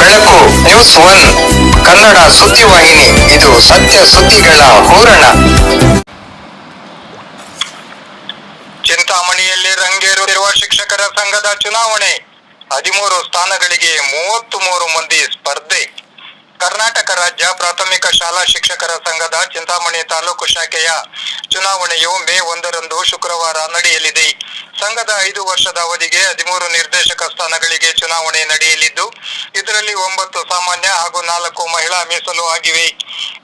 ಬೆಳಕು news one Kannada ಸುದ್ದಿವಾಹಿನಿ. ಇದು ಸತ್ಯ ಸುದ್ದಿಗಳ ಹೂರಣ. ಚಿಂತಾಮಣಿಯಲ್ಲಿ ರಂಗೇರುತ್ತಿರುವ ಶಿಕ್ಷಕರ ಸಂಘದ ಚುನಾವಣೆ. 13 ಸ್ಥಾನಗಳಿಗೆ 33 ಮಂದಿ ಸ್ಪರ್ಧೆ. ಕರ್ನಾಟಕ ರಾಜ್ಯ ಪ್ರಾಥಮಿಕ ಶಾಲಾ ಶಿಕ್ಷಕರ ಸಂಘದ ಚಿಂತಾಮಣಿ ತಾಲೂಕು ಶಾಖೆಯ ಚುನಾವಣೆಯು ಮೇ 1ರಂದು ಶುಕ್ರವಾರ ನಡೆಯಲಿದೆ. ಸಂಘದ 5 ವರ್ಷದ ಅವಧಿಗೆ 13 ನಿರ್ದೇಶಕ ಸ್ಥಾನಗಳಿಗೆ ಚುನಾವಣೆ ನಡೆಯಲಿದ್ದು, ಇದರಲ್ಲಿ 9 ಸಾಮಾನ್ಯ ಹಾಗೂ 4 ಮಹಿಳಾ ಮೀಸಲು ಆಗಿವೆ.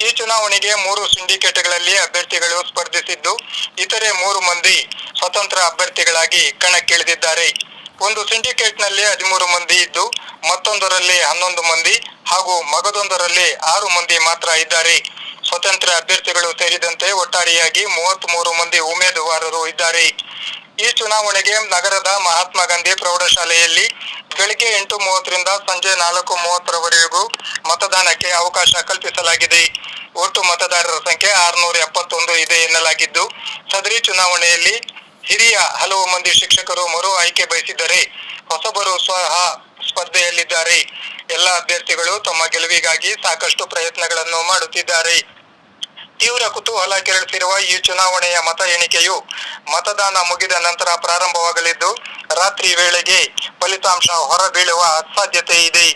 ಈ ಚುನಾವಣೆಗೆ 3 ಸಿಂಡಿಕೇಟ್ಗಳಲ್ಲಿ ಅಭ್ಯರ್ಥಿಗಳು ಸ್ಪರ್ಧಿಸಿದ್ದು, ಇತರೆ 3 ಮಂದಿ ಸ್ವತಂತ್ರ ಅಭ್ಯರ್ಥಿಗಳಾಗಿ ಕಣಕ್ಕಿಳಿದಿದ್ದಾರೆ. ಒಂದು ಸಿಂಡಿಕೇಟ್ನಲ್ಲಿ 13 ಮಂದಿ ಇದ್ದು, ಮತ್ತೊಂದರಲ್ಲಿ 11 ಮಂದಿ ಹಾಗೂ ಮಗದೊಂದರಲ್ಲಿ 6 ಮಂದಿ ಮಾತ್ರ ಇದ್ದಾರೆ. ಸ್ವತಂತ್ರ ಅಭ್ಯರ್ಥಿಗಳು ಸೇರಿದಂತೆ ಒಟ್ಟಾರೆಯಾಗಿ 33 ಮಂದಿ ಉಮೇದುವಾರರು ಇದ್ದಾರೆ. ಈ ಚುನಾವಣೆಗೆ ನಗರದ ಮಹಾತ್ಮ ಗಾಂಧಿ ಪ್ರೌಢಶಾಲೆಯಲ್ಲಿ ಬೆಳಿಗ್ಗೆ 8:30ರಿಂದ ಸಂಜೆ 4:30ರವರೆಗೂ ಮತದಾನಕ್ಕೆ ಅವಕಾಶ ಕಲ್ಪಿಸಲಾಗಿದೆ. ಒಟ್ಟು ಮತದಾರರ ಸಂಖ್ಯೆ 671 ಇದೆ ಎನ್ನಲಾಗಿದ್ದು, ಸದರಿ ಚುನಾವಣೆಯಲ್ಲಿ ಹಿರಿಯ ಹಲವು ಮಂದಿ ಶಿಕ್ಷಕರು ಮರು ಆಯ್ಕೆ ಬಯಸಿದರೆ ಹೊಸಬರು ಸಹ ಸ್ಪರ್ಧೆಯಲ್ಲಿದ್ದಾರೆ. ಎಲ್ಲ ಅಭ್ಯರ್ಥಿಗಳು ತಮ್ಮ ಗೆಲುವಿಗಾಗಿ ಸಾಕಷ್ಟು ಪ್ರಯತ್ನಗಳನ್ನು ಮಾಡುತ್ತಿದ್ದಾರೆ. ತೀವ್ರ ಕುತೂಹಲ ಕೆರಳಿಸಿರುವ ಈ ಚುನಾವಣೆಯ ಮತ ಎಣಿಕೆಯು ಮತದಾನ ಮುಗಿದ ನಂತರ ಪ್ರಾರಂಭವಾಗಲಿದ್ದು, ರಾತ್ರಿ ವೇಳೆಗೆ ಫಲಿತಾಂಶ ಹೊರಬೀಳುವ ಸಾಧ್ಯತೆ ಇದೆ.